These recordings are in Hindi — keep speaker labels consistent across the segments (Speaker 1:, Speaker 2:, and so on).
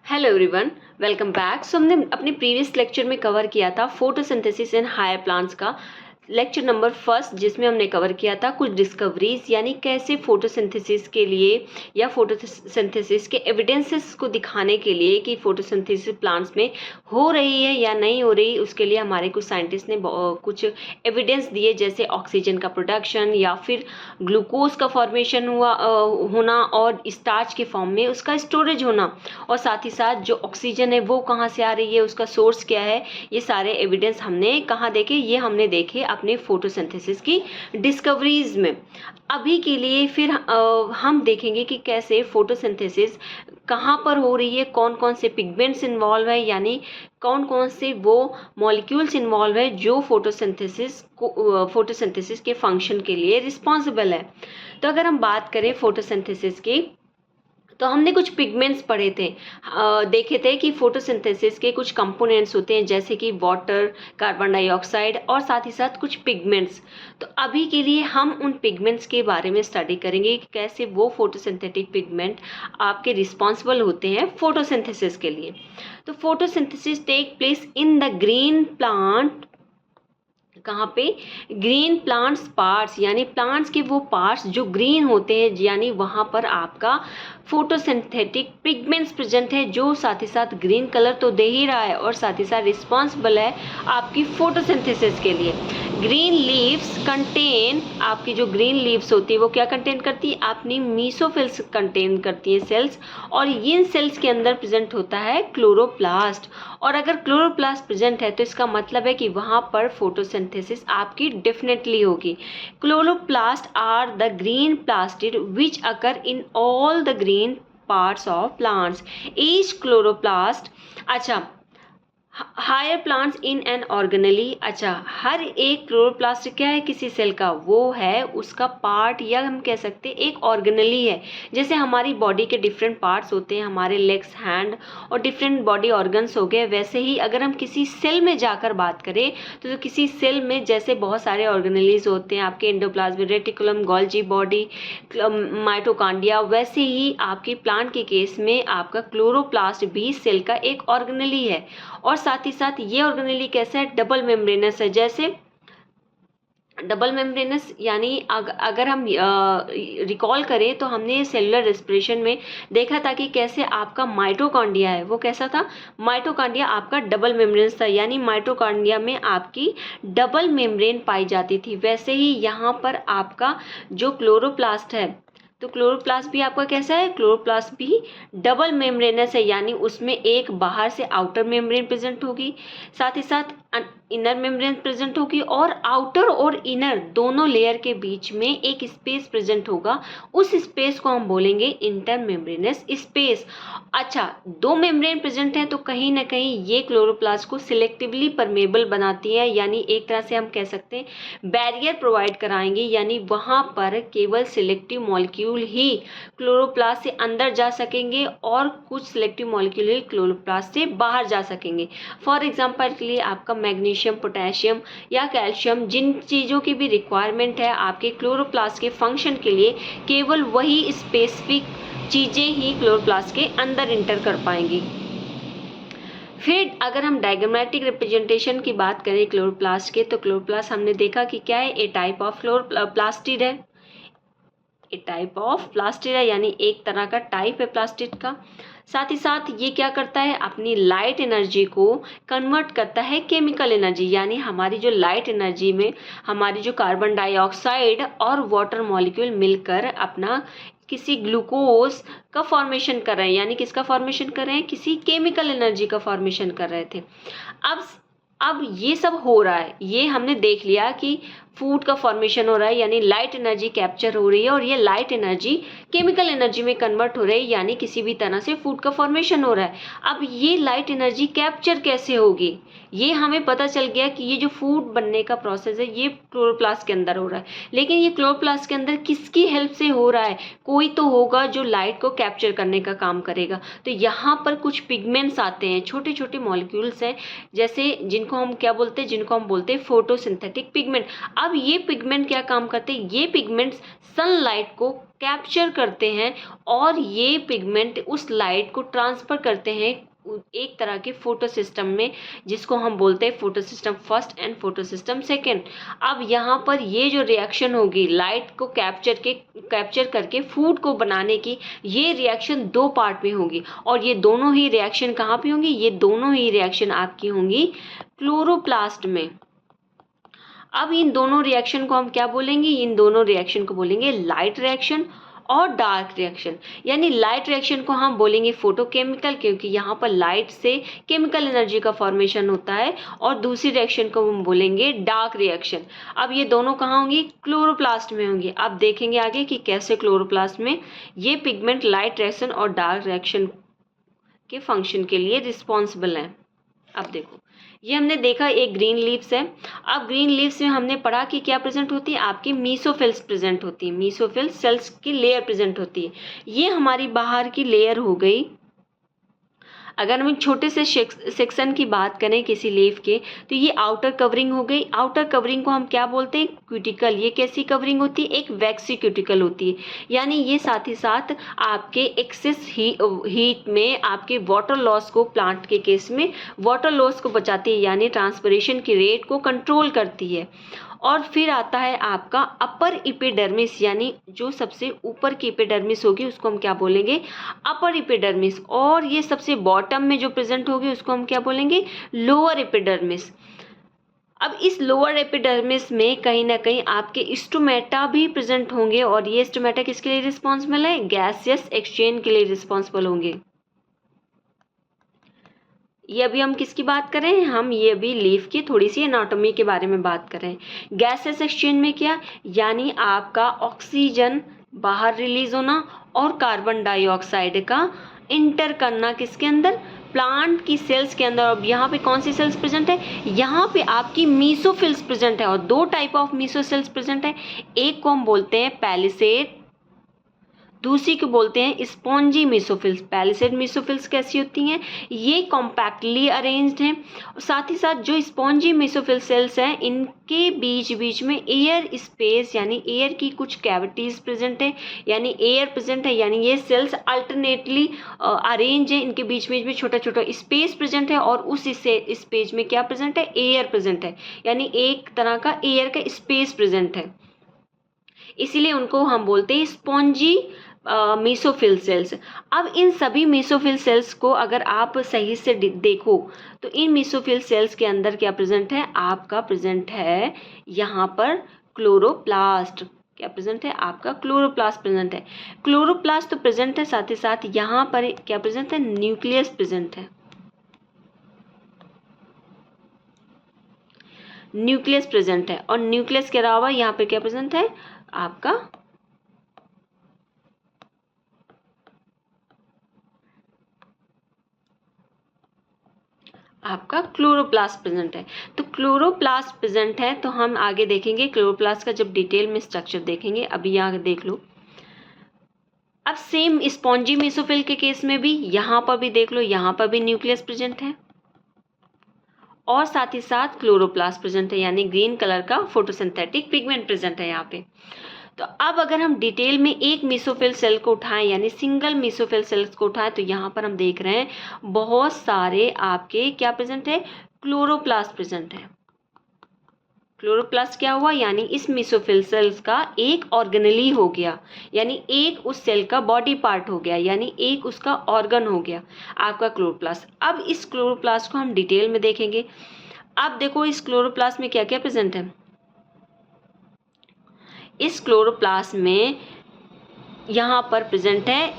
Speaker 1: Hello everyone, welcome back. So हमने अपने प्रीवियस लेक्चर में कवर किया था फोटोसिंथेसिस इन हायर प्लांट्स का लेक्चर नंबर फर्स्ट, जिसमें हमने कवर किया था कुछ डिस्कवरीज, यानी कैसे फोटोसिंथेसिस के लिए या फोटोसिंथेसिस के एविडेंसेस को दिखाने के लिए कि फोटोसिंथेसिस प्लांट्स में हो रही है या नहीं हो रही, उसके लिए हमारे कुछ साइंटिस्ट ने कुछ एविडेंस दिए, जैसे ऑक्सीजन का प्रोडक्शन या फिर ग्लूकोज का फॉर्मेशन होना और स्टार्च के फॉर्म में उसका स्टोरेज होना, और साथ ही साथ जो ऑक्सीजन है वो कहाँ से आ रही है, उसका सोर्स क्या है। ये सारे एविडेंस हमने कहाँ देखे? ये हमने देखे अपने फोटोसिंथेसिस की डिस्कवरीज में। अभी के लिए फिर हम देखेंगे कि कैसे फोटोसिंथेसिस कहाँ पर हो रही है, कौन कौन से पिगमेंट्स इन्वॉल्व है, यानी कौन कौन से वो मॉलिक्यूल्स इन्वॉल्व है जो फोटोसिंथेसिस के फंक्शन के लिए रिस्पॉन्सिबल है। तो अगर हम बात करें फोटोसिंथेसिस की, तो हमने कुछ पिगमेंट्स पढ़े थे, देखे थे कि फोटोसिंथेसिस के कुछ कंपोनेंट्स होते हैं, जैसे कि वाटर, कार्बन डाइऑक्साइड और साथ ही साथ कुछ पिगमेंट्स। तो अभी के लिए हम उन पिगमेंट्स के बारे में स्टडी करेंगे कि कैसे वो फोटोसिंथेटिक पिगमेंट आपके रिस्पॉन्सिबल होते हैं फोटोसिंथेसिस के लिए। तो photosynthesis take place in the green plant. कहाँ पे? ग्रीन प्लांट्स पार्ट्स, यानी प्लांट्स के वो पार्ट्स जो ग्रीन होते हैं, यानी वहाँ पर आपका फोटोसिंथेटिक पिगमेंट्स प्रेजेंट है, जो साथ ही साथ ग्रीन कलर तो दे ही रहा है और साथ ही साथ रिस्पॉन्सिबल है आपकी फोटोसिंथेसिस के लिए। ग्रीन लीव्स कंटेन, आपकी जो ग्रीन लीव्स होती है वो क्या कंटेन करती है? अपनी मीसोफिल्स कंटेन करती है सेल्स, और इन सेल्स के अंदर प्रेजेंट होता है क्लोरोप्लास्ट। और अगर क्लोरोप्लास्ट प्रेजेंट है तो इसका मतलब है कि वहाँ पर फोटोसिंथेसिस आपकी डेफिनेटली होगी। Chloroplast are the green plastid which occur in all the green parts of plants. Each chloroplast, अच्छा, higher plants in an organelle, अच्छा, हर एक क्लोरोप्लास्ट क्या है किसी सेल का? वो है उसका पार्ट, या हम कह सकते हैं एक ऑर्गेनेली है। जैसे हमारी बॉडी के डिफरेंट पार्ट्स होते हैं, हमारे लेग्स, हैंड और डिफरेंट बॉडी ऑर्गन्स हो गए, वैसे ही अगर हम किसी सेल में जाकर बात करें तो किसी सेल में जैसे बहुत सारे ऑर्गेनेलीज होते हैं, आपके endoplasmic reticulum, Golgi body, mitochondria, वैसे ही आपकी प्लांट के केस में आपका क्लोरोप्लास्ट भी सेल का एक ऑर्गेनेली है। और साथ ही साथ ये ऑर्गेनेली कैसा है? डबल मेम्ब्रेनस है। जैसे डबल मेम्ब्रेनस, यानी अगर हम रिकॉल करें तो हमने सेलुलर रेस्पिरेशन में देखा था कि कैसे आपका माइटोकॉन्ड्रिया है वो कैसा था? माइटोकॉन्ड्रिया आपका डबल मेम्ब्रेनस था, यानी माइटोकॉन्ड्रिया में आपकी डबल मेम्ब्रेन पाई जाती थी। वैसे ही यहाँ पर आपका जो क्लोरोप्लास्ट है, तो क्लोरोप्लास्ट भी आपका कैसा है? क्लोरोप्लास्ट भी डबल मेम्ब्रेनस है, यानी उसमें एक बाहर से आउटर मेम्ब्रेन प्रेजेंट होगी, साथ ही साथ इनर मेम्ब्रेन प्रेजेंट होगी, और आउटर और इनर दोनों लेयर के बीच में एक स्पेस प्रेजेंट होगा। उस स्पेस को हम बोलेंगे इंटर मेम्ब्रेनस स्पेस। अच्छा, दो मेम्ब्रेन प्रेजेंट है तो कहीं ना कहीं ये क्लोरोप्लास्ट को सिलेक्टिवली परमेबल बनाती है, यानी एक तरह से हम कह सकते हैं बैरियर प्रोवाइड कराएंगे, यानी वहाँ पर केवल सिलेक्टिव मॉलिक्यूल ही क्लोरोप्लास्ट से अंदर जा सकेंगे और कुछ सिलेक्टिव मॉलिक्यूल ही क्लोरोप्लास्ट से बाहर जा सकेंगे। फॉर एग्जांपल के लिए आपका मैग्नीशियम, पोटेशियम या कैल्शियम, जिन चीज़ों की भी रिक्वायरमेंट है आपके क्लोरोप्लास्ट के फंक्शन के लिए, केवल वही स्पेसिफिक चीज़ें ही क्लोरोप्लास्ट के अंदर इंटर कर पाएंगी। फिर अगर हम डायग्रामेटिक रिप्रेजेंटेशन की बात करें क्लोरोप्लास्ट के, तो क्लोरोप्लास्ट हमने देखा कि क्या है? ए टाइप ऑफ क्लोरोप्लास्टिड है, ए टाइप ऑफ प्लास्टिड है, यानी एक तरह का टाइप है प्लास्टिड का। साथ ही साथ ये क्या करता है? अपनी लाइट एनर्जी को कन्वर्ट करता है केमिकल एनर्जी, यानी हमारी जो लाइट एनर्जी में हमारी जो कार्बन डाइऑक्साइड और वाटर मॉलिक्यूल मिलकर अपना किसी ग्लूकोज का फॉर्मेशन कर रहे हैं, यानी किसका फॉर्मेशन कर रहे हैं? किसी केमिकल एनर्जी का फॉर्मेशन कर रहे थे। अब ये सब हो रहा है, ये हमने देख लिया कि फूड का फॉर्मेशन हो रहा है, यानी लाइट एनर्जी कैप्चर हो रही है, और ये लाइट एनर्जी केमिकल एनर्जी में कन्वर्ट हो रही है, यानी किसी भी तरह से फूड का फॉर्मेशन हो रहा है। अब ये लाइट एनर्जी कैप्चर कैसे होगी? ये हमें पता चल गया कि ये जो फूड बनने का प्रोसेस है ये क्लोरोप्लास्ट के अंदर हो रहा है, लेकिन ये क्लोरोप्लास्ट के अंदर किसकी हेल्प से हो रहा है? कोई तो होगा जो लाइट को कैप्चर करने का काम करेगा। तो यहाँ पर कुछ पिगमेंट्स आते हैं, छोटे छोटे मॉलिक्यूल्स हैं, जैसे जिनको हम क्या बोलते हैं? जिनको हम बोलते हैं फोटोसिंथेटिक पिगमेंट। अब ये पिगमेंट क्या काम करते हैं? ये पिगमेंट्स सनलाइट को कैप्चर करते हैं और ये पिगमेंट उस लाइट को ट्रांसफ़र करते हैं एक तरह के फोटो सिस्टम में, जिसको हम बोलते हैं photo system first and photo system second. अब यहाँ पर ये जो रिएक्शन होगी लाइट को कैप्चर करके फूड को बनाने की, ये रिएक्शन दो पार्ट में होगी और ये दोनों ही रिएक्शन कहाँ पे होंगी? ये दोनों ही रिएक्शन आपकी होंगी क्लोरोप्लास्ट में। अब इन दोनों रिएक्शन को हम क्या बोलेंगे? इन दोनों रिएक्शन को बोलेंगे लाइट रिएक्शन और डार्क रिएक्शन। यानी लाइट रिएक्शन को हम बोलेंगे फोटोकेमिकल, क्योंकि यहाँ पर लाइट से केमिकल एनर्जी का फॉर्मेशन होता है, और दूसरी रिएक्शन को हम बोलेंगे डार्क रिएक्शन। अब ये दोनों कहाँ होंगी? क्लोरोप्लास्ट में होंगी। अब देखेंगे आगे कि कैसे क्लोरोप्लास्ट में ये पिगमेंट लाइट रिएक्शन और डार्क रिएक्शन के फंक्शन के लिए रिस्पॉन्सिबल हैं। अब देखो, ये हमने देखा एक ग्रीन लीव्स है। अब ग्रीन लीव्स में हमने पढ़ा कि क्या प्रेजेंट होती है? आपकी मीसोफिल्स प्रेजेंट होती है, मीसोफिल सेल्स की लेयर प्रेजेंट होती है। ये हमारी बाहर की लेयर हो गई। अगर हम एक छोटे से सेक्शन की बात करें किसी लीफ के, तो ये आउटर कवरिंग हो गई। आउटर कवरिंग को हम क्या बोलते हैं? क्यूटिकल। ये कैसी कवरिंग होती है? एक वैक्सी क्यूटिकल होती है। यानी ये साथ ही साथ आपके एक्सेस हीट में आपके वाटर लॉस को, प्लांट के केस में वाटर लॉस को बचाती है, यानी ट्रांसपिरेशन की रेट को कंट्रोल करती है। और फिर आता है आपका अपर इपिडर्मिस, यानी जो सबसे ऊपर की इपिडर्मिस होगी उसको हम क्या बोलेंगे? अपर इपिडर्मिस। और ये सबसे बॉटम में जो प्रेजेंट होगी उसको हम क्या बोलेंगे? Lower epidermis. अब इस लोअर एपिडर्मिस में कहीं ना कहीं आपके स्टोमेटा भी प्रेजेंट होंगे, और ये स्टोमेटा किसके लिए रिस्पॉन्सिबल है? गैसियस एक्सचेंज के लिए रिस्पॉन्सिबल होंगे। ये अभी हम किसकी बात कर रहे हैं? हम ये अभी लीफ की थोड़ी सी एनाटॉमी के बारे में बात कर रहे हैं। गैसेस एक्सचेंज में क्या? यानी आपका ऑक्सीजन बाहर रिलीज होना और कार्बन डाइऑक्साइड का इंटर करना किसके अंदर? प्लांट की सेल्स के अंदर। अब यहाँ पे कौन सी सेल्स प्रेजेंट है? यहाँ पे आपकी मीसोफिल्स प्रेजेंट है, और दो टाइप ऑफ मीसोसेल्स प्रेजेंट है। एक को हम बोलते हैं पैलिसेड, दूसरी को बोलते हैं स्पॉन्जी मीसोफिल्स। पैलिसेड मीसोफिल्स कैसी होती हैं? ये कॉम्पैक्टली अरेंज्ड हैं। साथ ही साथ जो स्पॉन्जी मीसोफिल सेल्स हैं, इनके बीच बीच में एयर स्पेस, यानी एयर की कुछ कैविटीज प्रेजेंट है, यानी एयर प्रेजेंट है। यानी ये सेल्स अल्टरनेटली अरेंज है, इनके बीच बीच में छोटा छोटा स्पेस प्रेजेंट है, और उस स्पेस में क्या प्रेजेंट है? एयर प्रेजेंट है, यानी एक तरह का एयर का स्पेस प्रेजेंट है। इसीलिए उनको हम बोलते हैं स्पॉन्जी मीसोफिल सेल्स। अब इन सभी मीसोफिल सेल्स को अगर आप सही से देखो तो इन मीसोफिल सेल्स के अंदर क्या प्रेजेंट है? आपका प्रेजेंट है यहाँ पर क्लोरोप्लास्ट। क्या प्रेजेंट है? आपका क्लोरोप्लास्ट प्रेजेंट है। क्लोरोप्लास्ट तो प्रेजेंट है, साथ ही साथ यहाँ पर क्या प्रेजेंट है? न्यूक्लियस प्रेजेंट है। न्यूक्लियस प्रेजेंट है, और न्यूक्लियस के अलावा यहाँ पर क्या प्रेजेंट है? आपका क्लोरोप्लास्ट प्रेजेंट है। तो क्लोरोप्लास्ट प्रेजेंट है, तो हम आगे देखेंगे क्लोरोप्लास्ट का जब डिटेल में स्ट्रक्चर देखेंगे। अभी यहाँ देख लो। अब सेम स्पॉन्जी मेसोफिल के केस में भी यहाँ पर भी देख लो, यहाँ पर भी न्यूक्लियस प्रेजेंट है और साथ ही साथ क्लोरोप्लास्ट प्रेजेंट है, यानी ग्रीन कलर का फोटोसिंथेटिक पिगमेंट प्रेजेंट है यहाँ पे। तो अब अगर हम डिटेल में एक मेसोफिल सेल को उठाएं, यानी सिंगल मेसोफिल सेल्स को उठाएं, तो यहाँ पर हम देख रहे हैं बहुत सारे आपके क्या प्रेजेंट है? क्लोरोप्लास्ट प्रेजेंट है। क्लोरोप्लास्ट क्या हुआ? यानी इस मेसोफिल सेल्स का एक ऑर्गेनेली हो गया, यानी एक उस सेल का बॉडी पार्ट हो गया, यानी एक उसका ऑर्गन हो गया आपका क्लोरोप्लास्ट। अब इस क्लोरोप्लास्ट को हम डिटेल में देखेंगे। अब देखो इस क्लोरोप्लास्ट में क्या क्या प्रेजेंट है। इस क्लोरोप्लास्ट में यहाँ पर प्रेजेंट है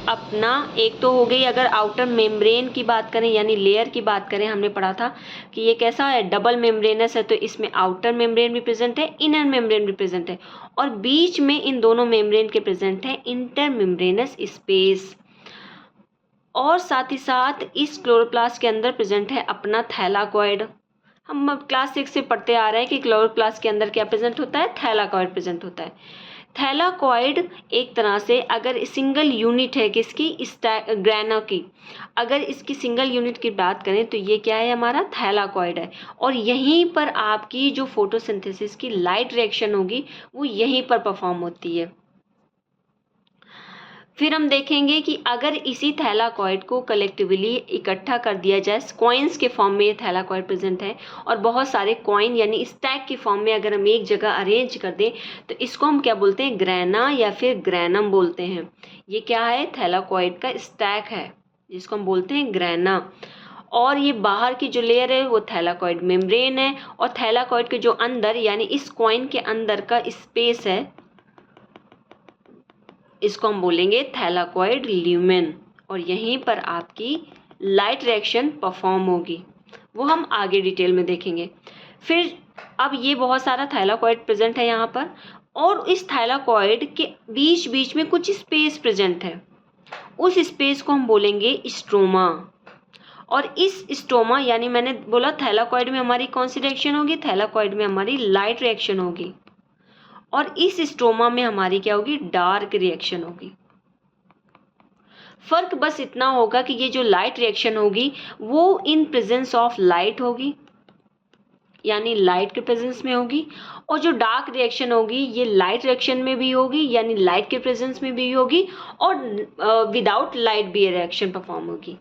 Speaker 1: अपना, एक तो हो गई अगर आउटर मेम्ब्रेन की बात करें, यानी लेयर की बात करें, हमने पढ़ा था कि ये कैसा है? डबल मेम्ब्रेनस है। तो इसमें आउटर मेम्ब्रेन भी प्रेजेंट है, इनर मेम्ब्रेन भी प्रेजेंट है, और बीच में इन दोनों मेम्ब्रेन के प्रेजेंट है इंटर मेम्ब्रेनस स्पेस। और साथ ही साथ इस क्लोरोप्लास्ट के अंदर प्रेजेंट है अपना थैलाकॉइड। हम क्लास 6 से पढ़ते आ रहे हैं कि क्लोरोप्लास्ट के अंदर क्या प्रेजेंट होता है? थैलाकॉइड प्रेजेंट होता है। थैलाकॉइड एक तरह से अगर सिंगल यूनिट है किसकी? ग्रैनो की। अगर इसकी सिंगल यूनिट की बात करें तो ये क्या है? हमारा थैलाकॉइड है, और यहीं पर आपकी जो फोटोसिंथेसिस की लाइट रिएक्शन होगी वो यहीं पर परफॉर्म होती है। फिर हम देखेंगे कि अगर इसी थैलाकॉइड को कलेक्टिवली इकट्ठा कर दिया जाए, कॉइन्स के फॉर्म में ये थैलाकॉइड प्रेजेंट है और बहुत सारे कॉइन यानी स्टैक के फॉर्म में अगर हम एक जगह अरेंज कर दें तो इसको हम क्या बोलते हैं, ग्रैना या फिर ग्रैनम बोलते हैं। ये क्या है, थैलाकॉइड का स्टैक है जिसको हम बोलते हैं ग्रैना। और ये बाहर की जो लेयर है वो थैलाकॉइड मेम्ब्रेन है, और थैलाकॉइड के जो अंदर यानी इस कॉइन के अंदर का स्पेस है इसको हम बोलेंगे थैलाकॉइड ल्यूमेन, और यहीं पर आपकी लाइट रिएक्शन परफॉर्म होगी, वो हम आगे डिटेल में देखेंगे। फिर अब ये बहुत सारा थैलाकॉइड प्रेजेंट है यहाँ पर, और इस थैलाकॉइड के बीच बीच में कुछ स्पेस प्रेजेंट है, उस स्पेस को हम बोलेंगे स्ट्रोमा। और इस स्ट्रोमा यानी मैंने बोला थैलाकॉइड में हमारी कौन सी रिएक्शन होगी, थैलाकॉइड में हमारी लाइट रिएक्शन होगी, और इस स्ट्रोमा में हमारी क्या होगी, डार्क रिएक्शन होगी। फर्क बस इतना होगा कि ये जो लाइट रिएक्शन होगी वो इन प्रेजेंस ऑफ लाइट होगी, यानी लाइट के प्रेजेंस में होगी, और जो डार्क रिएक्शन होगी ये लाइट रिएक्शन में भी होगी यानी लाइट के प्रेजेंस में भी होगी, और विदाउट लाइट भी ये रिएक्शन परफॉर्म होगी।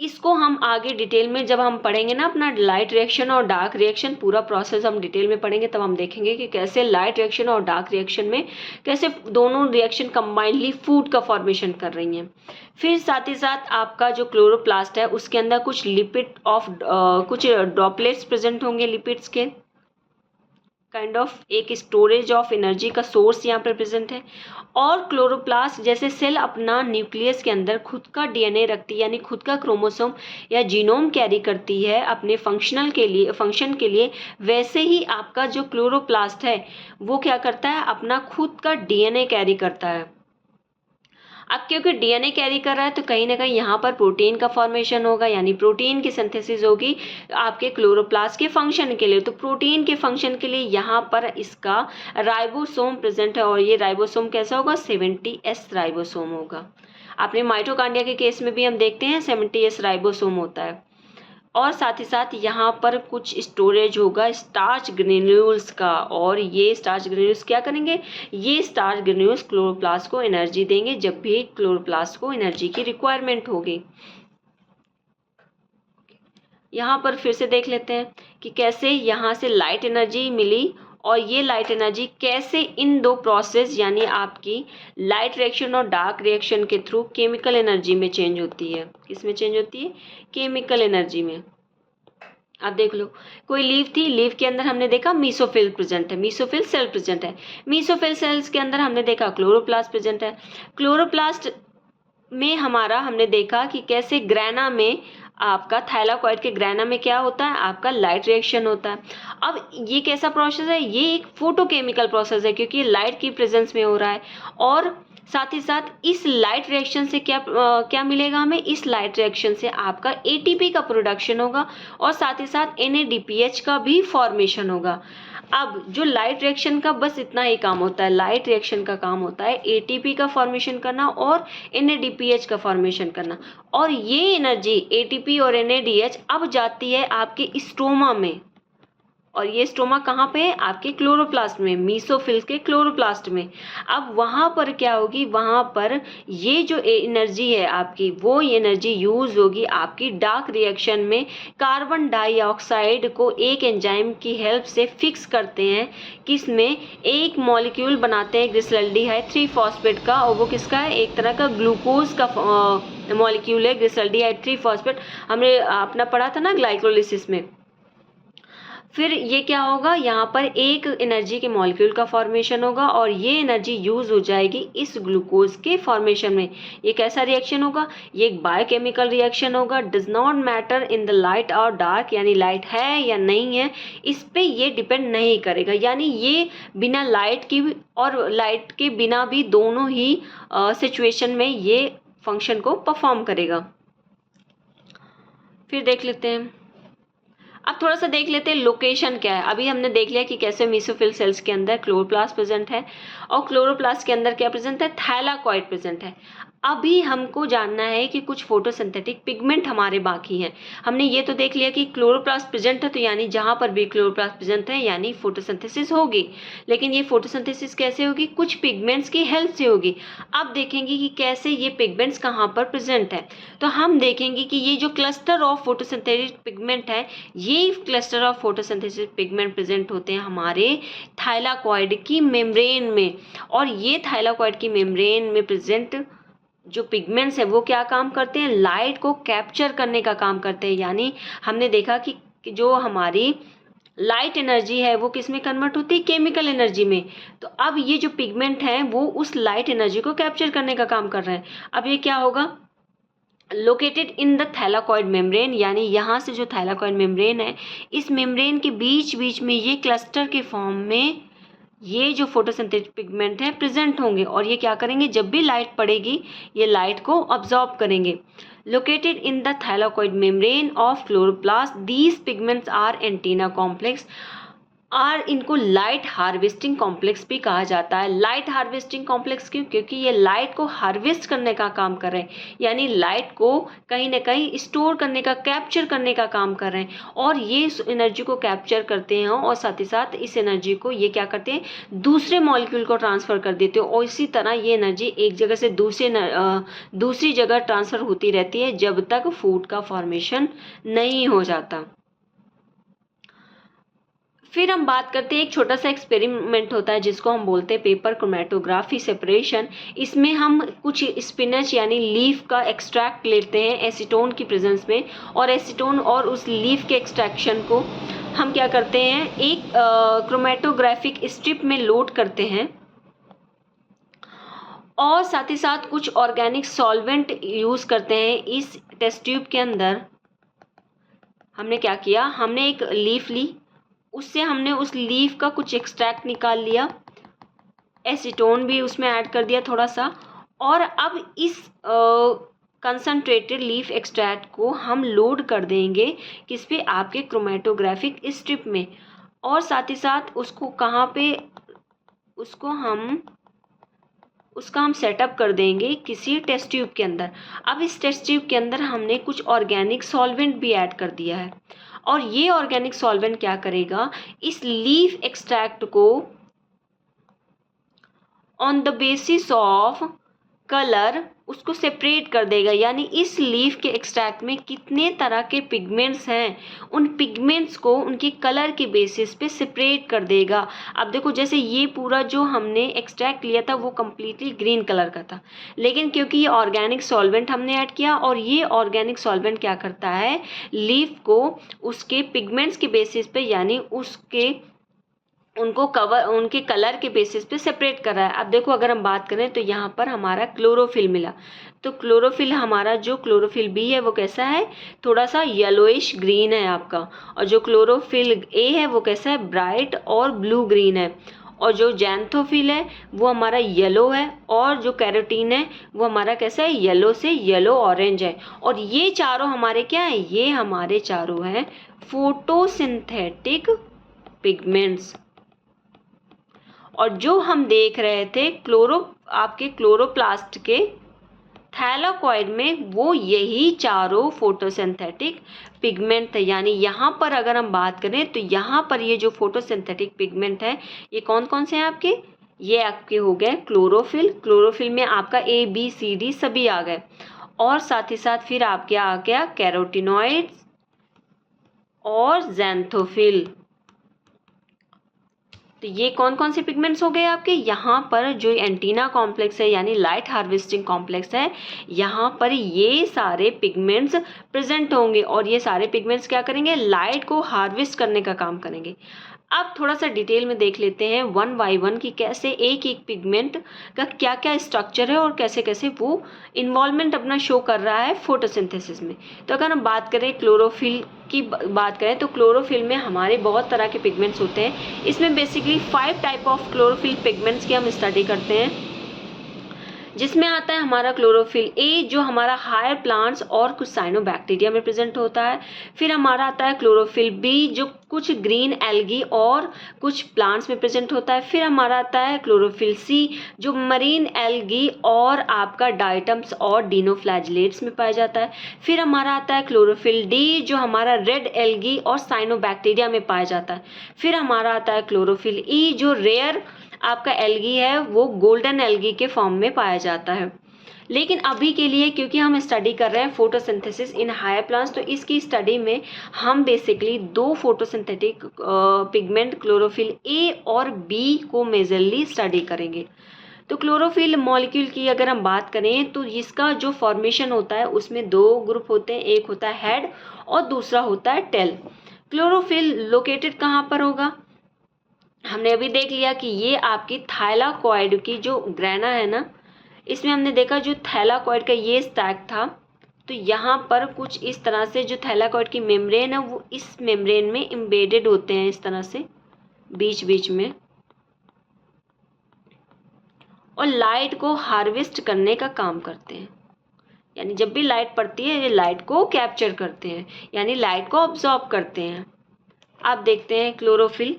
Speaker 1: इसको हम आगे डिटेल में जब हम पढ़ेंगे ना अपना लाइट रिएक्शन और डार्क रिएक्शन पूरा प्रोसेस हम डिटेल में पढ़ेंगे, तब हम देखेंगे कि कैसे लाइट रिएक्शन और डार्क रिएक्शन में कैसे दोनों रिएक्शन कंबाइनली फूड का फॉर्मेशन कर रही हैं। फिर साथ ही साथ आपका जो क्लोरोप्लास्ट है उसके अंदर कुछ लिपिड ऑफ कुछ ड्रॉपलेट्स प्रेजेंट होंगे, लिपिड्स के काइंड ऑफ एक स्टोरेज ऑफ एनर्जी का सोर्स यहाँ पर प्रेजेंट है। और क्लोरोप्लास्ट जैसे सेल अपना न्यूक्लियस के अंदर खुद का डीएनए रखती है यानी खुद का क्रोमोसोम या जीनोम कैरी करती है अपने फंक्शन के लिए, वैसे ही आपका जो क्लोरोप्लास्ट है वो क्या करता है, अपना खुद का डीएनए कैरी करता है। अब क्योंकि डीएनए कैरी कर रहा है तो कहीं ना कहीं यहाँ पर प्रोटीन का फॉर्मेशन होगा यानी प्रोटीन की सिंथेसिस होगी आपके क्लोरोप्लास्ट के फंक्शन के लिए। तो प्रोटीन के फंक्शन के लिए यहाँ पर इसका राइबोसोम प्रेजेंट है, और ये राइबोसोम कैसा होगा, 70S राइबोसोम होगा। अपने माइटोकॉन्ड्रिया के केस में भी हम देखते हैं 70S राइबोसोम होता है। और साथ ही साथ यहाँ पर कुछ स्टोरेज होगा स्टार्च ग्रेन्यूल्स का, और ये स्टार्च ग्रेन्यूल्स क्या करेंगे, ये स्टार्च ग्रेन्यूल्स क्लोरोप्लास्ट को एनर्जी देंगे जब भी क्लोरोप्लास्ट को एनर्जी की रिक्वायरमेंट होगी। यहाँ पर फिर से देख लेते हैं कि कैसे यहाँ से लाइट एनर्जी मिली, और ये लाइट एनर्जी कैसे इन दो प्रोसेस यानी आपकी लाइट रिएक्शन और डार्क रिएक्शन के थ्रू केमिकल एनर्जी में चेंज होती है। किस में चेंज होती है, केमिकल एनर्जी में। अब देख लो, कोई लीफ थी, लीफ के अंदर हमने देखा मीसोफिल प्रेजेंट है, मीसोफिल सेल प्रेजेंट है। मीसोफिल सेल्स के अंदर हमने देखा क्लोरोप्लास्ट प्रेजेंट है। क्लोरोप्लास्ट में हमारा हमने देखा कि कैसे ग्रैना में आपका थैलाकॉइड के ग्रैना में क्या होता है, आपका लाइट रिएक्शन होता है। अब ये कैसा प्रोसेस है, ये एक फोटोकेमिकल प्रोसेस है क्योंकि ये लाइट की प्रेजेंस में हो रहा है। और साथ ही साथ इस लाइट रिएक्शन से क्या मिलेगा हमें, इस लाइट रिएक्शन से आपका एटीपी का प्रोडक्शन होगा, और साथ ही साथ NADPH का भी फॉर्मेशन होगा। अब जो लाइट रिएक्शन का बस इतना ही काम होता है, लाइट रिएक्शन का काम होता है एटीपी का फॉर्मेशन करना और NADPH का फॉर्मेशन करना, और ये एनर्जी एटीपी और NADH अब जाती है आपके स्ट्रोमा में, और ये स्ट्रोमा कहाँ पे है, आपके क्लोरोप्लास्ट में, मीसोफिल के क्लोरोप्लास्ट में। अब वहाँ पर क्या होगी, वहाँ पर ये जो एनर्जी है आपकी, वो एनर्जी यूज होगी आपकी डार्क रिएक्शन में। कार्बन डाइऑक्साइड को एक एंजाइम की हेल्प से फिक्स करते हैं, किसमें, एक मॉलिक्यूल बनाते हैं ग्लिसरॉल्डिहाइड 3-फॉस्फेट का, और वो किसका है, एक तरह का ग्लूकोज का मॉलिक्यूल है ग्लिसरॉल्डिहाइड 3-फॉस्फेट। हमने अपना पढ़ा था ना ग्लाइकोलिसिस में। फिर ये क्या होगा, यहाँ पर एक एनर्जी के मॉलिक्यूल का फॉर्मेशन होगा, और ये एनर्जी यूज हो जाएगी इस ग्लूकोज के फॉर्मेशन में। ये कैसा रिएक्शन होगा, ये एक बायोकेमिकल रिएक्शन होगा। Does not matter in the light और डार्क, यानी लाइट है या नहीं है इस पे ये डिपेंड नहीं करेगा, यानी ये बिना लाइट की और लाइट के बिना भी दोनों ही सिचुएशन में ये फंक्शन को परफॉर्म करेगा। फिर देख लेते हैं, अब थोड़ा सा देख लेते हैं लोकेशन क्या है। अभी हमने देख लिया कि कैसे मीसोफिल सेल्स के अंदर क्लोरोप्लास्ट प्रेजेंट है, और क्लोरोप्लास्ट के अंदर क्या प्रेजेंट है, थैलाकॉइड प्रेजेंट है। अभी हमको जानना है कि कुछ फोटोसिंथेटिक पिगमेंट हमारे बाकी हैं। हमने ये तो देख लिया कि क्लोरोप्लास्ट प्रेजेंट है, तो यानी जहाँ पर भी क्लोरोप्लास्ट प्रेजेंट है यानी फोटोसिंथेसिस होगी। लेकिन ये फोटोसिंथेसिस कैसे होगी? कुछ पिगमेंट्स की हेल्प से होगी। अब देखेंगे कि कैसे ये पिगमेंट्स कहाँ पर प्रेजेंट है। तो हम देखेंगे कि ये जो क्लस्टर ऑफ फोटोसिंथेटिक पिगमेंट है, ये cluster of photosynthetic pigment present होते हैं हमारे थाइलाकॉइड की मेम्ब्रेन में। और ये थाइलाकॉइड की मेम्ब्रेन में प्रेजेंट जो पिगमेंट्स है वो क्या काम करते हैं? लाइट को कैप्चर करने का काम करते हैं। यानी हमने देखा कि जो हमारी लाइट एनर्जी है वो किस में कन्वर्ट होती है? केमिकल एनर्जी में। तो अब ये जो पिगमेंट है वो उस लाइट एनर्जी को कैप्चर करने का काम कर रहे हैं। अब ये क्या होगा? Located in the thylakoid membrane, यानी यहाँ से जो थैलाकॉइड मेम्ब्रेन है, इस मेम्ब्रेन के बीच बीच में ये क्लस्टर के फॉर्म में ये जो फोटोसिंथेटिक पिगमेंट है प्रेजेंट होंगे। और ये क्या करेंगे? जब भी लाइट पड़ेगी ये लाइट को अब्जॉर्ब करेंगे। Located in the thylakoid membrane of chloroplast, these pigments are antenna complex और इनको लाइट हार्वेस्टिंग कॉम्प्लेक्स भी कहा जाता है। लाइट हार्वेस्टिंग कॉम्प्लेक्स क्यों? क्योंकि ये लाइट को हार्वेस्ट करने का काम कर रहे हैं, यानी लाइट को कहीं ना कहीं स्टोर करने का, कैप्चर करने का काम कर रहे हैं। और ये इस एनर्जी को कैप्चर करते हैं और साथ ही साथ इस एनर्जी को ये क्या करते हैं? दूसरे मॉलिक्यूल को ट्रांसफ़र कर देते हैं। और इसी तरह ये एनर्जी एक जगह से दूसरी जगह ट्रांसफ़र होती रहती है जब तक फूड का फॉर्मेशन नहीं हो जाता। फिर हम बात करते हैं, एक छोटा सा एक्सपेरिमेंट होता है जिसको हम बोलते हैं पेपर क्रोमेटोग्राफी सेपरेशन। इसमें हम कुछ स्पिनच यानी लीफ का एक्सट्रैक्ट लेते हैं एसीटोन की प्रेजेंस में, और एसीटोन और उस लीफ के एक्सट्रैक्शन को हम क्या करते हैं? एक क्रोमेटोग्राफिक स्ट्रिप में लोड करते हैं और साथ ही साथ कुछ ऑर्गेनिक सॉल्वेंट यूज़ करते हैं। इस टेस्ट ट्यूब के अंदर हमने क्या किया? हमने एक लीफ ली, उससे हमने उस लीफ का कुछ एक्सट्रैक्ट निकाल लिया, एसीटोन भी उसमें ऐड कर दिया थोड़ा सा, और अब इस कंसनट्रेटेड लीफ एक्सट्रैक्ट को हम लोड कर देंगे किस पे? आपके क्रोमेटोग्राफिक स्ट्रिप में। और साथ ही साथ उसको कहाँ पे? उसका हम सेटअप कर देंगे किसी टेस्ट ट्यूब के अंदर। अब इस टेस्ट ट्यूब के अंदर हमने कुछ ऑर्गेनिक सॉल्वेंट भी ऐड कर दिया है, और ये ऑर्गेनिक सॉल्वेंट क्या करेगा? इस लीफ एक्सट्रैक्ट को on the basis of colour उसको सेपरेट कर देगा। यानी इस लीफ के एक्सट्रैक्ट में कितने तरह के पिगमेंट्स हैं, उन पिगमेंट्स को उनके कलर के बेसिस पे सेपरेट कर देगा। अब देखो, जैसे ये पूरा जो हमने एक्सट्रैक्ट लिया था वो कम्प्लीटली ग्रीन कलर का था, लेकिन क्योंकि ये ऑर्गेनिक सॉल्वेंट हमने ऐड किया, और ये ऑर्गेनिक सॉल्वेंट क्या करता है? लीफ को उसके पिगमेंट्स के बेसिस पे यानी उनके कलर के बेसिस पे सेपरेट कर रहा है। अब देखो, अगर हम बात करें तो यहाँ पर हमारा क्लोरोफिल मिला, तो क्लोरोफिल हमारा जो क्लोरोफिल बी है वो कैसा है? थोड़ा सा येलोइश ग्रीन है आपका। और जो क्लोरोफिल ए है वो कैसा है? ब्राइट और ब्लू ग्रीन है। और जो जैंथोफिल है वो हमारा येलो है, और जो कैरोटीन है वो हमारा कैसा है? येलो से येलो ऑरेंज है। और ये चारों हमारे क्या है? ये हमारे चारों हैं फोटोसिंथेटिक पिगमेंट्स। और जो हम देख रहे थे आपके क्लोरोप्लास्ट के थैलाकॉइड में, वो यही चारों फोटोसिंथेटिक पिगमेंट है। यानी यहाँ पर अगर हम बात करें तो यहाँ पर ये जो फोटोसिंथेटिक पिगमेंट है ये कौन कौन से हैं आपके? ये आपके हो गए क्लोरोफिल। क्लोरोफिल में आपका A B C D सभी आ गए, और साथ ही साथ फिर आपके आ गया कैरोटिनॉइड्स और ज़ैंथोफिल। तो ये कौन कौन से पिगमेंट्स हो गए आपके? यहाँ पर जो एंटीना कॉम्प्लेक्स है यानी लाइट हार्वेस्टिंग कॉम्प्लेक्स है, यहाँ पर ये सारे पिगमेंट्स प्रेजेंट होंगे, और ये सारे पिगमेंट्स क्या करेंगे? लाइट को हार्वेस्ट करने का काम करेंगे। अब थोड़ा सा डिटेल में देख लेते हैं वन बाय वन कि कैसे एक एक पिगमेंट का क्या क्या स्ट्रक्चर है और कैसे कैसे वो इन्वॉल्वमेंट अपना शो कर रहा है फोटोसिंथेसिस में। तो अगर हम बात करें क्लोरोफिल की बात करें तो क्लोरोफिल में हमारे बहुत तरह के पिगमेंट्स होते हैं। इसमें basically 5 type of chlorophyll pigments की हम स्टडी करते हैं, जिसमें आता है हमारा क्लोरोफिल ए जो हमारा हायर प्लांट्स और कुछ साइनोबैक्टीरिया में प्रेजेंट होता है। फिर हमारा आता है क्लोरोफिल बी जो कुछ ग्रीन एल्गी और कुछ प्लांट्स में प्रेजेंट होता है। फिर हमारा आता है क्लोरोफिल सी जो मरीन एल्गी और आपका डाइटम्स और डिनोफ्लैजिलेट्स में पाया जाता है। फिर हमारा आता है क्लोरोफिल डी जो हमारा रेड एल्गी और साइनोबैक्टीरिया में पाया जाता है। फिर हमारा आता है क्लोरोफिल ई जो रेयर आपका एल्गी है वो गोल्डन एल्गी के फॉर्म में पाया जाता है। लेकिन अभी के लिए क्योंकि हम स्टडी कर रहे हैं फोटोसिंथेसिस इन हायर प्लांट्स, तो इसकी स्टडी में हम बेसिकली दो फोटोसिंथेटिक पिगमेंट क्लोरोफिल ए और बी को मेजरली स्टडी करेंगे। तो क्लोरोफिल मॉलिक्यूल की अगर हम बात करें तो इसका जो फॉर्मेशन होता है उसमें दो ग्रुप होते हैं, एक होता है हेड और दूसरा होता है टेल। क्लोरोफिल लोकेटेड कहाँ पर होगा? हमने अभी देख लिया कि ये आपकी थाइलाकॉइड की जो ग्रैना है ना, इसमें हमने देखा जो थैलाकॉइड का ये स्टैक था, तो यहाँ पर कुछ इस तरह से जो थैलाकॉइड की मेम्ब्रेन है वो इस मेम्ब्रेन में एम्बेडेड होते हैं इस तरह से बीच बीच में, और लाइट को हार्वेस्ट करने का काम करते हैं। यानी जब भी लाइट पड़ती है ये लाइट को कैप्चर करते हैं, यानी लाइट को ऑब्जॉर्ब करते हैं। आप देखते हैं क्लोरोफिल,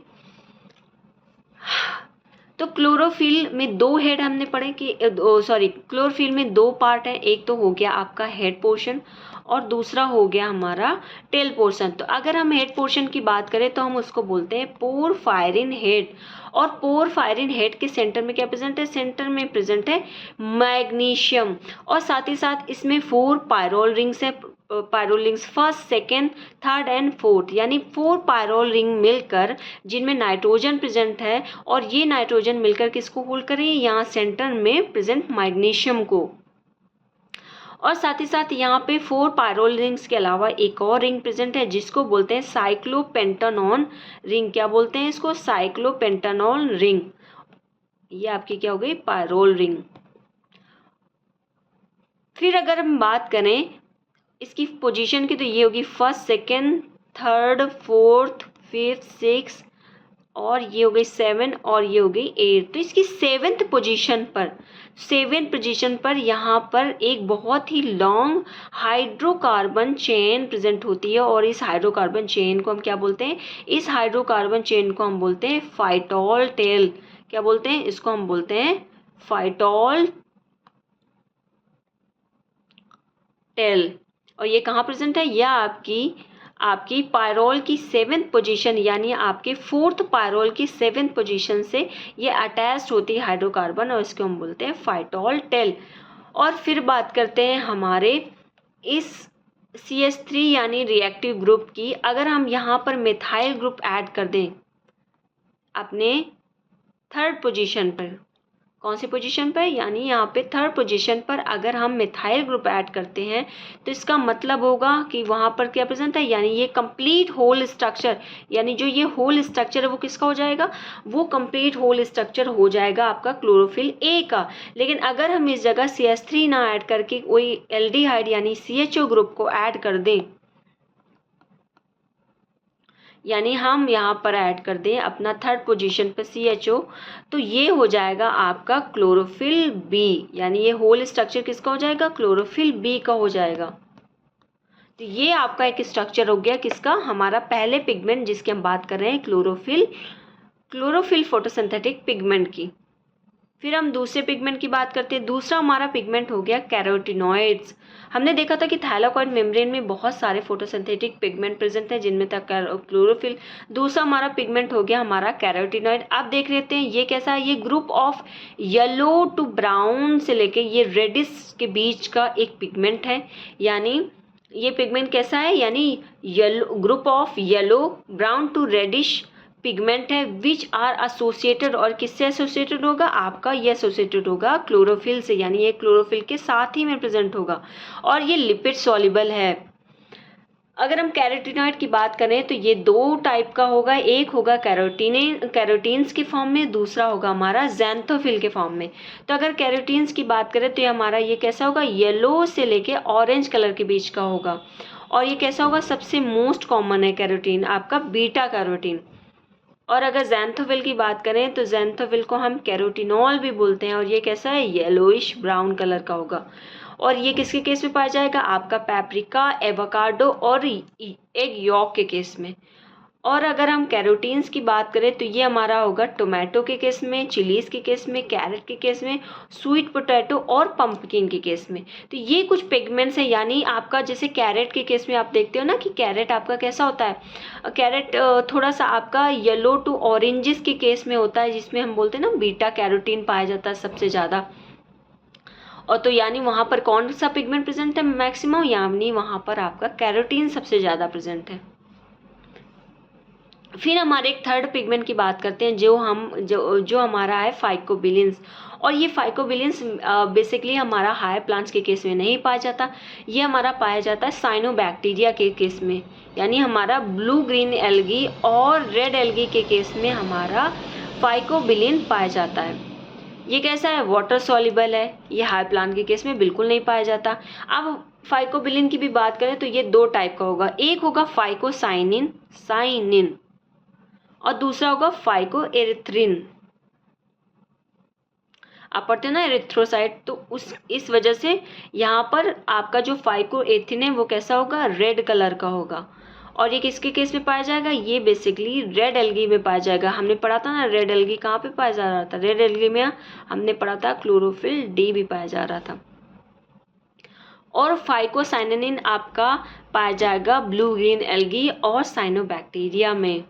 Speaker 1: तो क्लोरोफिल में दो हेड हमने पढ़े कि क्लोरोफिल में दो पार्ट है, एक तो हो गया आपका हेड पोर्शन और दूसरा हो गया हमारा टेल पोर्शन। तो अगर हम हेड पोर्शन की बात करें तो हम उसको बोलते हैं पोरफायरिन हेड, और पोरफायरिन हेड के सेंटर में क्या प्रेजेंट है? सेंटर में प्रेजेंट है मैग्नीशियम, और साथ ही साथ इसमें 4 पायरोल रिंग्स है, pyrrole rings first, second, third and fourth, यानी 4 पायरोल रिंग मिलकर जिनमें नाइट्रोजन प्रेजेंट है, और ये नाइट्रोजन मिलकर किसको होल्ड करें? यहाँ सेंटर में प्रेजेंट मैग्नीशियम को। और साथ ही साथ यहाँ पे 4 पायरोल रिंग्स के अलावा एक और रिंग प्रेजेंट है जिसको बोलते हैं साइक्लोपेंटानॉन रिंग। क्या बोलते हैं इसको? साइक्लोपेंटानॉन रिंग। ये आपकी क्या हो गई? Pyrrole ring. फिर अगर हम बात करें इसकी पोजीशन की तो ये होगी first, second, third, fourth, fifth, six, और ये हो गई 7 और ये हो गई 8। तो इसकी 7th पोजीशन पर यहाँ पर एक बहुत ही लॉन्ग हाइड्रोकार्बन चेन प्रेजेंट होती है, और इस हाइड्रोकार्बन चेन को हम क्या बोलते हैं? इस हाइड्रोकार्बन चेन को हम बोलते हैं फाइटोल टेल। क्या बोलते हैं इसको? हम बोलते हैं फाइटोल टेल। और ये कहाँ प्रेजेंट है? यह आपकी पायरोल की 7th पोजीशन, यानी आपके 4th पायरोल की 7th पोजीशन से ये अटैच्ड होती है हाइड्रोकार्बन, और इसको हम बोलते हैं फाइटोल टेल। और फिर बात करते हैं हमारे इस CH3 यानी रिएक्टिव ग्रुप की। अगर हम यहाँ पर मिथाइल ग्रुप ऐड कर दें अपने 3rd पोजीशन पर, कौन सी पोजीशन पर? यानी यहाँ पे 3rd पोजीशन पर अगर हम मिथाइल ग्रुप ऐड करते हैं तो इसका मतलब होगा कि वहाँ पर क्या प्रेजेंट है? यानी ये कंप्लीट होल स्ट्रक्चर, यानी जो ये होल स्ट्रक्चर है वो किसका हो जाएगा? वो कंप्लीट होल स्ट्रक्चर हो जाएगा आपका क्लोरोफिल ए का। लेकिन अगर हम इस जगह CH3 ना ऐड करके कोई एल्डिहाइड यानी CHO ग्रुप को ऐड कर दें, यानी हम यहाँ पर ऐड कर दें अपना 3rd पोजीशन पर CHO, तो ये हो जाएगा आपका क्लोरोफिल बी। यानी ये होल स्ट्रक्चर किसका हो जाएगा? क्लोरोफिल बी का हो जाएगा। तो ये आपका एक स्ट्रक्चर हो गया किसका? हमारा पहले पिगमेंट जिसकी हम बात कर रहे हैं क्लोरोफिल फोटोसिंथेटिक पिगमेंट की। फिर हम दूसरे पिगमेंट की बात करते हैं। दूसरा हमारा पिगमेंट हो गया कैरोटिनॉइड्स। हमने देखा था कि थाइलाकॉइड मेम्ब्रेन में बहुत सारे फोटोसिंथेटिक पिगमेंट प्रेजेंट हैं जिनमें तक क्लोरोफिल। दूसरा हमारा पिगमेंट हो गया हमारा कैरोटिनॉइड। आप देख लेते हैं ये कैसा है? ये group of yellow to brown से लेके ये रेडिश के बीच का एक पिगमेंट है। यानी ये पिगमेंट कैसा है? यानी yellow, group of yellow brown to reddish pigment है विच आर एसोसिएटेड, और किससे एसोसिएटेड होगा? आपका ये एसोसिएटेड होगा क्लोरोफिल से, यानी ये क्लोरोफिल के साथ ही में प्रेजेंट होगा, और ये लिपिड सॉल्युबल है। अगर हम कैरोटिनॉइड की बात करें तो ये 2 टाइप का होगा, एक होगा कैरोटीन्स के फॉर्म में, दूसरा होगा हमारा ज़ैंथोफिल के फॉर्म में। तो अगर कैरोटीन्स की बात करें तो ये हमारा ये कैसा होगा? येलो से लेके ऑरेंज कलर के बीच का होगा, और ये कैसा होगा? सबसे मोस्ट कॉमन है कैरोटीन आपका बीटा कैरोटीन। और अगर ज़ैंथोफिल की बात करें तो ज़ैंथोफिल को हम कैरोटिनॉल भी बोलते हैं, और ये कैसा है, येलोइश ब्राउन कलर का होगा। और ये किसके केस में पाया जाएगा, आपका पेपरिका, एवोकाडो और एग यॉक के केस में। और अगर हम कैरोटीन्स की बात करें तो ये हमारा होगा टोमेटो के केस में, चिलीज़ के केस में, कैरेट के केस में, स्वीट पोटैटो और पंपकिन के केस में। तो ये कुछ पिगमेंट्स हैं, यानी आपका जैसे कैरेट के केस में आप देखते हो ना कि कैरेट आपका कैसा होता है, कैरेट थोड़ा सा आपका येलो टू ऑरेंजेस के केस में होता है, जिसमें हम बोलते हैं ना बीटा कैरोटीन पाया जाता है सबसे ज़्यादा। और तो यानी वहाँ पर कौन सा पिगमेंट प्रेजेंट है मैक्सिमम, यानी वहाँ पर आपका कैरोटीन सबसे ज़्यादा प्रेजेंट है। फिर हमारे एक थर्ड पिगमेंट की बात करते हैं जो हमारा है फाइकोबिलिन्स। और ये फाइकोबिलिन्स बेसिकली हमारा हायर प्लांट्स के केस में नहीं पाया जाता, ये हमारा पाया जाता है साइनोबैक्टीरिया के केस में, यानी हमारा ब्लू ग्रीन एल्गी और रेड एल्गी के केस में हमारा फाइकोबिलिन पाया जाता है। ये कैसा है, वाटर सॉल्युबल है, ये हाई प्लांट के केस में बिल्कुल नहीं पाया जाता। अब फाइकोबिलिन की भी बात करें तो ये दो टाइप का होगा, एक होगा फाइकोसाइनिन साइनिन और दूसरा होगा फाइकोएरिथ्रिन। आप पढ़ते हैं ना एरिथ्रोसाइट, तो इस वजह से यहाँ पर आपका जो फाइकोएथिन है वो कैसा होगा, रेड कलर का होगा। और ये किसके केस में पाया जाएगा, ये बेसिकली रेड एल्गी में पाया जाएगा। हमने पढ़ा था ना रेड एल्गी कहाँ पे पाया जा रहा था, रेड एल्गी में हमने पढ़ा था क्लोरोफिल डी भी पाया जा रहा था। और फाइकोसाइनिन आपका पाया जाएगा ब्लू ग्रीन एल्गी और साइनोबैक्टीरिया में।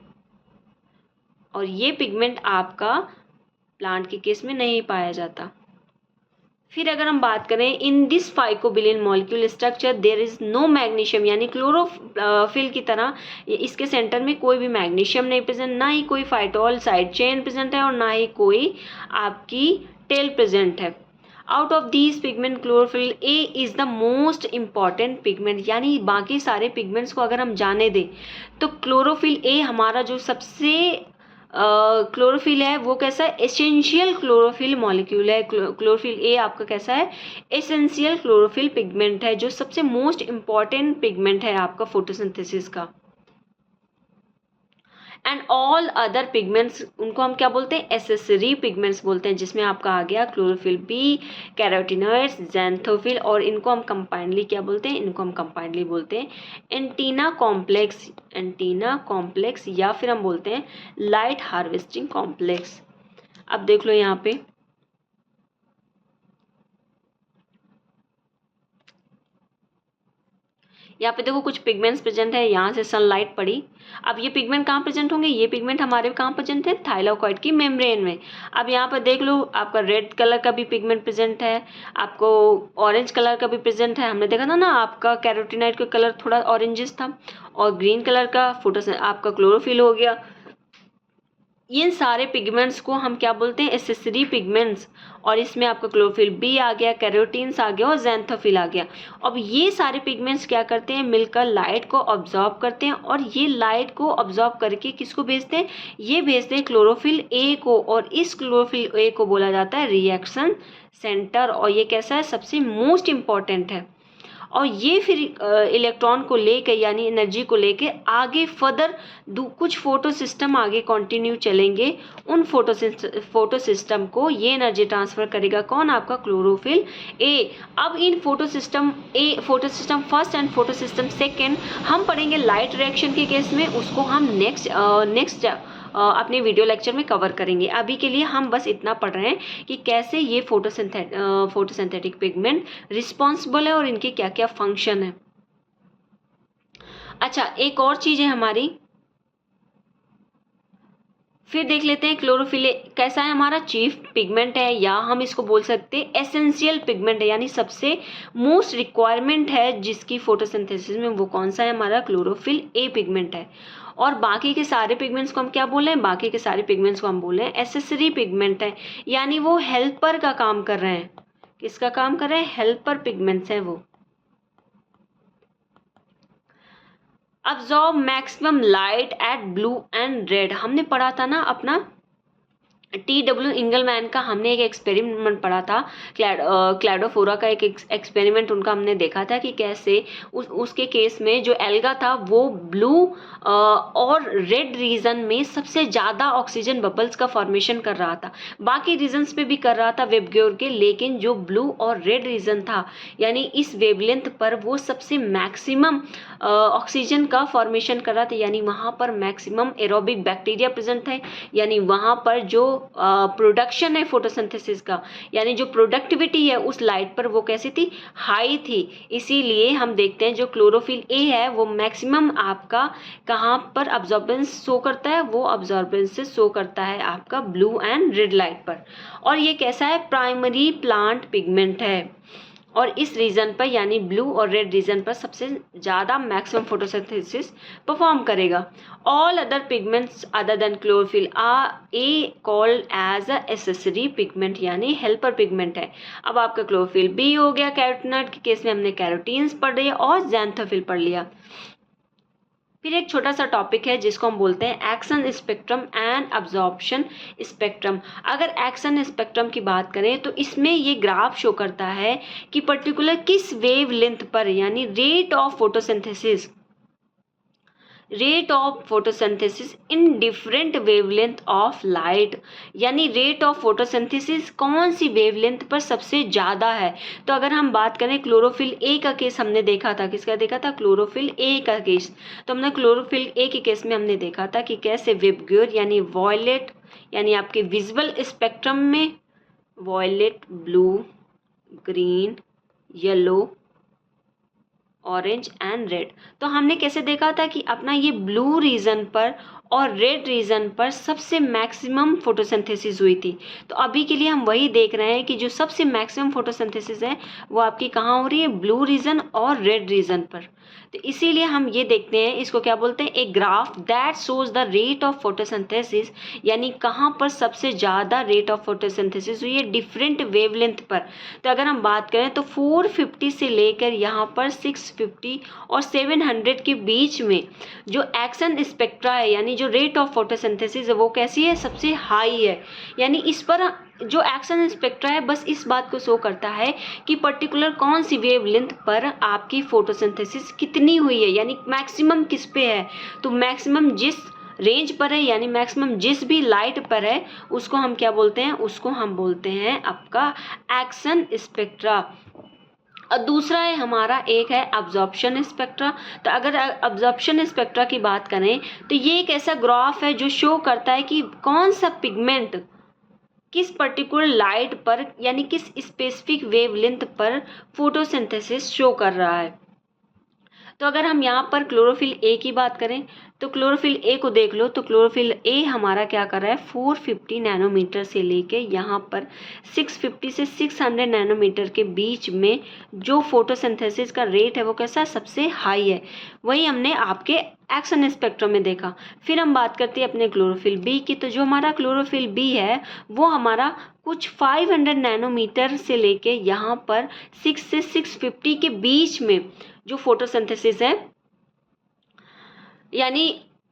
Speaker 1: और ये पिगमेंट आपका प्लांट के केस में नहीं पाया जाता। फिर अगर हम बात करें in this phycobilin molecule structure there is no magnesium, यानी क्लोरोफिल की तरह इसके सेंटर में कोई भी मैग्नीशियम नहीं प्रेजेंट, ना ही कोई फाइटोल साइड चेन प्रेजेंट है और ना ही कोई आपकी टेल प्रेजेंट है। Out of these pigment chlorophyll A is the most important pigment, यानी बाकी सारे पिगमेंट्स को अगर हम जाने दें तो क्लोरोफिल ए हमारा जो सबसे क्लोरोफिल है वो कैसा है, एसेंशियल क्लोरोफिल मॉलिक्यूल है। क्लोरोफिल ए आपका कैसा है, एसेंशियल क्लोरोफिल पिगमेंट है, जो सबसे मोस्ट इम्पॉर्टेंट पिगमेंट है आपका फोटोसिंथेसिस का। एंड ऑल अदर पिगमेंट्स उनको हम क्या बोलते हैं, एसेसरी पिगमेंट्स बोलते हैं, जिसमें आपका आ गया क्लोरोफिल बी, कैरोटिनॉइड्स, ज़ैंथोफिल, और इनको हम कंपाइंडली क्या बोलते हैं, इनको हम कंपाइंडली बोलते हैं एंटीना कॉम्प्लेक्स या फिर हम बोलते हैं लाइट हार्वेस्टिंग कॉम्प्लेक्स। अब देख लो यहाँ पे देखो कुछ पिगमेंट्स प्रेजेंट है, यहाँ से सनलाइट पड़ी। अब ये पिगमेंट कहाँ प्रेजेंट होंगे, ये पिगमेंट हमारे कहाँ प्रेजेंट है, थाइलाकोइड की मेम्ब्रेन में। अब यहाँ पर देख लो आपका रेड कलर का भी पिगमेंट प्रेजेंट है, आपको ऑरेंज कलर का भी प्रेजेंट है। हमने देखा था ना आपका कैरोटिनॉइड का कलर थोड़ा ऑरेंजिश था, और ग्रीन कलर का आपका क्लोरोफिल हो गया। इन सारे पिगमेंट्स को हम क्या बोलते हैं, एसेसरी पिगमेंट्स। और इसमें आपका क्लोरोफिल बी आ गया, कैरोटीन्स आ गया और ज़ैंथोफिल आ गया। अब ये सारे पिगमेंट्स क्या करते हैं, मिलकर लाइट को ऑब्जॉर्ब करते हैं, और ये लाइट को ऑब्जॉर्ब करके किसको भेजते हैं, ये भेजते हैं क्लोरोफिल ए को। और इस क्लोरोफिल ए को बोला जाता है रिएक्शन सेंटर, और ये कैसा है, सबसे मोस्ट इम्पॉर्टेंट है। और ये फिर इलेक्ट्रॉन को लेकर यानी एनर्जी को लेकर आगे फर्दर कुछ फोटो सिस्टम आगे कंटिन्यू चलेंगे, उन फोटो सिस्टम को ये एनर्जी ट्रांसफ़र करेगा कौन, आपका क्लोरोफिल ए। अब इन photo system first and photo system second हम पढ़ेंगे लाइट रिएक्शन के केस में, उसको हम नेक्स्ट अपने वीडियो लेक्चर में कवर करेंगे। अभी के लिए हम बस इतना पढ़ रहे हैं कि कैसे ये फोटोसिंथेटिक पिगमेंट रिस्पॉन्सिबल है और इनके क्या क्या फंक्शन है। अच्छा, एक और चीज़ है हमारी, फिर देख लेते हैं क्लोरोफिल कैसा है, हमारा चीफ पिगमेंट है, या हम इसको बोल सकते हैं एसेंशियल पिगमेंट है, यानी सबसे मोस्ट रिक्वायरमेंट है जिसकी फोटोसिंथेसिस में, वो कौन सा है, हमारा क्लोरोफिल ए पिगमेंट है। और बाकी के सारे पिगमेंट्स को हम क्या बोले हैं, बाकी के सारे पिगमेंट्स को हम बोले हैं एसेसरी पिगमेंट है, यानी वो हेल्पर का काम कर रहे हैं। किसका काम कर रहे हैं, हेल्पर पिगमेंट्स है वो। Absorb maximum light at blue and red, हमने पढ़ा था ना अपना TW इंगलमैन का हमने एक एक्सपेरिमेंट पढ़ा था, क्लैडोफोरा का एक एक्सपेरिमेंट उनका हमने देखा था कि कैसे उसके केस में जो एल्गा था वो ब्लू और रेड रीजन में सबसे ज़्यादा ऑक्सीजन बबल्स का फॉर्मेशन कर रहा था। बाकी रीजन्स पे भी कर रहा था वेबग्योर के, लेकिन जो ब्लू और रेड रीजन था यानी इस वेवलेंथ पर वो सबसे मैक्सिमम ऑक्सीजन का फॉर्मेशन कर रहा था, यानी वहाँ पर मैक्सिमम एरोबिक बैक्टीरिया प्रेजेंट है, यानी वहाँ पर जो प्रोडक्शन है फोटोसिंथेसिस का, यानी जो प्रोडक्टिविटी है उस लाइट पर वो कैसी थी, हाई थी। इसीलिए हम देखते हैं जो क्लोरोफिल ए है वो मैक्सिमम आपका कहाँ पर अब्जॉर्बेंस शो करता है, वो अब्जॉर्बेंस से शो करता है आपका ब्लू एंड रेड लाइट पर। और ये कैसा है, प्राइमरी प्लांट पिगमेंट है, और इस रीजन पर यानी ब्लू और रेड रीजन पर सबसे ज़्यादा मैक्सिमम फोटोसिंथेसिस परफॉर्म करेगा। All other pigments other than chlorophyll are a called as a accessory pigment, यानी हेल्पर पिगमेंट है। अब आपका क्लोरोफिल बी हो गया, कैरोटीनॉइड के केस में हमने कैरोटीन्स पढ़ लिया और ज़ैंथोफिल पढ़ लिया। फिर एक छोटा सा टॉपिक है जिसको हम बोलते हैं action spectrum and absorption spectrum. अगर एक्शन स्पेक्ट्रम की बात करें तो इसमें ये ग्राफ शो करता है कि पर्टिकुलर किस वेव लेंथ पर, यानी rate of photosynthesis in different wavelength of light, यानी रेट ऑफ फोटोसिंथेसिस कौन सी वेवलेंथ पर सबसे ज़्यादा है। तो अगर हम बात करें क्लोरोफिल ए का केस हमने देखा था, किसका देखा था, क्लोरोफिल ए का केस। तो हमने क्लोरोफिल ए के केस में हमने देखा था कि कैसे वेबग्योर यानी वॉयलेट, यानी आपके विजुअल स्पेक्ट्रम में violet, blue, green, yellow, orange and red, तो हमने कैसे देखा था कि अपना ये ब्लू रीजन पर और रेड रीजन पर सबसे मैक्सिमम फोटोसिंथेसिस हुई थी। तो अभी के लिए हम वही देख रहे हैं कि जो सबसे मैक्सिमम फोटोसिंथेसिस है वो आपकी कहाँ हो रही है, ब्लू रीजन और रेड रीजन पर। तो इसीलिए हम ये देखते हैं, इसको क्या बोलते हैं, एक graph that shows the rate of photosynthesis, यानी कहाँ पर सबसे ज़्यादा रेट ऑफ फोटोसिंथेसिस हुई है डिफरेंट वेवलेंथ पर। तो अगर हम बात करें तो 450 से लेकर यहाँ पर 650 और 700 के बीच में जो एक्शन स्पेक्ट्रा है, यानी जो रेट ऑफ फोटोसिंथेसिस है वो कैसी है, सबसे हाई है। यानी इस पर जो एक्शन स्पेक्ट्रा है बस इस बात को शो करता है कि पर्टिकुलर कौन सी वेवलेंथ पर आपकी फोटोसिंथेसिस कितनी हुई है, यानी मैक्सिमम किस पे है। तो मैक्सिमम जिस रेंज पर है, यानी मैक्सिमम जिस भी लाइट पर है उसको हम क्या बोलते हैं, उसको हम बोलते हैं आपका एक्शन स्पेक्ट्रा। और दूसरा है हमारा, एक है अब्जॉर्प्शन स्पेक्ट्रा। तो अगर अब्जॉर्प्शन स्पेक्ट्रा की बात करें तो ये एक ऐसा ग्राफ है जो शो करता है कि कौन सा पिगमेंट किस पर्टिकुलर लाइट पर, यानी किस स्पेसिफिक वेवलेंथ पर फोटोसिंथेसिस शो कर रहा है। तो अगर हम यहाँ पर क्लोरोफिल ए की बात करें तो क्लोरोफिल ए को देख लो, तो क्लोरोफिल ए हमारा क्या कर रहा है, 450 नैनोमीटर से लेके यहाँ पर 650 से 600 नैनोमीटर के बीच में जो फोटोसिंथेसिस का रेट है वो कैसा है, सबसे हाई है। वही हमने आपके एक्शन स्पेक्ट्रम में देखा। फिर हम बात करते हैं अपने क्लोरोफिल बी की। तो जो हमारा क्लोरोफिल बी है वो हमारा कुछ 500 नैनोमीटर से लेके यहाँ पर 6 से 650 के बीच में जो फोटोसिंथेसिस है, यानी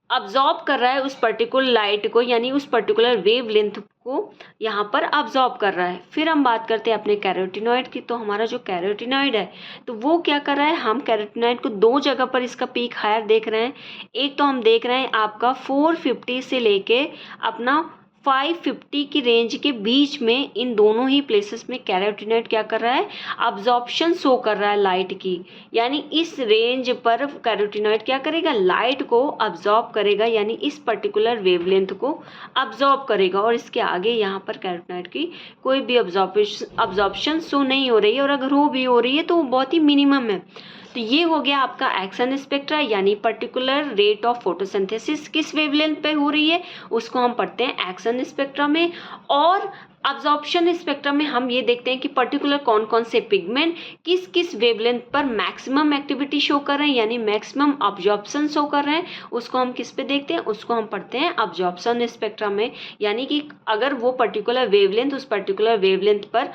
Speaker 1: अब्जॉर्ब कर रहा है उस पर्टिकुलर लाइट को, यानी उस पर्टिकुलर वेवलेंथ को यहाँ पर अब्जॉर्ब कर रहा है। फिर हम बात करते हैं अपने कैरोटीनॉइड की। तो हमारा जो कैरोटीनॉइड है तो वो क्या कर रहा है, हम कैरोटीनॉइड को दो जगह पर इसका पीक हायर देख रहे हैं। एक तो हम देख रहे हैं आपका 450 से लेके अपना 550 की रेंज के बीच में, इन दोनों ही प्लेसेस में कैरोटीनॉइड क्या कर रहा है, अब्जॉर्प्शन शो कर रहा है लाइट की। यानी इस रेंज पर कैरोटीनॉइड क्या करेगा, लाइट को अब्जॉर्ब करेगा, यानी इस पर्टिकुलर वेवलेंथ को अब्जॉर्ब करेगा। और इसके आगे यहाँ पर कैरोटीनॉइड की कोई भी अब्जॉर्प्शन शो नहीं हो रही है, और अगर हो भी हो रही है तो वो बहुत ही मिनिमम है। तो ये हो गया आपका एक्शन स्पेक्ट्रा, यानी पर्टिकुलर रेट ऑफ फोटोसिंथेसिस किस वेवलेंथ पे हो रही है उसको हम पढ़ते हैं एक्शन स्पेक्ट्रा में। और अब्जॉर्प्शन स्पेक्ट्रम में हम ये देखते हैं कि पर्टिकुलर कौन कौन से पिगमेंट किस किस वेवलेंथ पर मैक्सिमम एक्टिविटी शो कर रहे हैं, यानी मैक्सिमम अब्जॉर्प्शन शो कर रहे हैं, उसको हम किस पे देखते हैं, उसको हम पढ़ते हैं अब्जॉर्प्शन स्पेक्ट्रम में। यानी कि अगर वो पर्टिकुलर वेवलेंथ उस पर्टिकुलर वेवलेंथ पर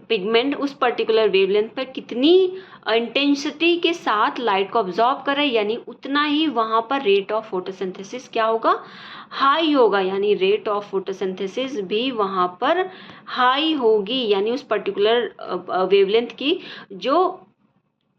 Speaker 1: पिगमेंट उस पर्टिकुलर वेवलेंथ पर कितनी इंटेंसिटी के साथ लाइट को ऑब्जॉर्ब कर रहा है, यानी उतना ही वहाँ पर रेट ऑफ फोटोसिंथेसिस क्या होगा, हाई होगा, यानी रेट ऑफ फोटोसिंथेसिस भी वहाँ पर हाई होगी, यानी उस पर्टिकुलर वेवलेंथ की जो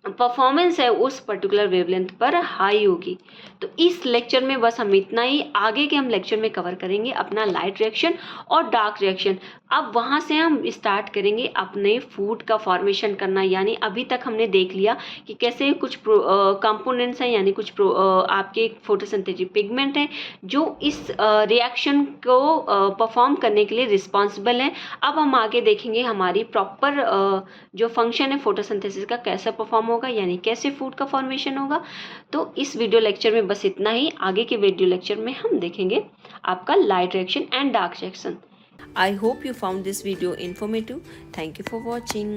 Speaker 1: परफॉर्मेंस है उस पर्टिकुलर वेवलेंथ पर हाई होगी। तो इस लेक्चर में बस हम इतना ही, आगे के हम लेक्चर में कवर करेंगे अपना लाइट रिएक्शन और डार्क रिएक्शन। अब वहाँ से हम स्टार्ट करेंगे अपने फूड का फॉर्मेशन करना, यानी अभी तक हमने देख लिया कि कैसे कुछ कंपोनेंट्स हैं, यानी कुछ आपके फोटोसिंथेटिक पिगमेंट हैं जो इस रिएक्शन को परफॉर्म करने के लिए रिस्पॉन्सिबल हैं। अब हम आगे देखेंगे हमारी प्रॉपर जो फंक्शन है फोटोसिंथेसिस का कैसे परफॉर्म होगा, यानी कैसे फूड का फॉर्मेशन होगा। तो इस वीडियो लेक्चर में बस इतना ही, आगे के वीडियो लेक्चर में हम देखेंगे आपका light reaction and dark reaction. I hope you found this video informative. Thank you for watching.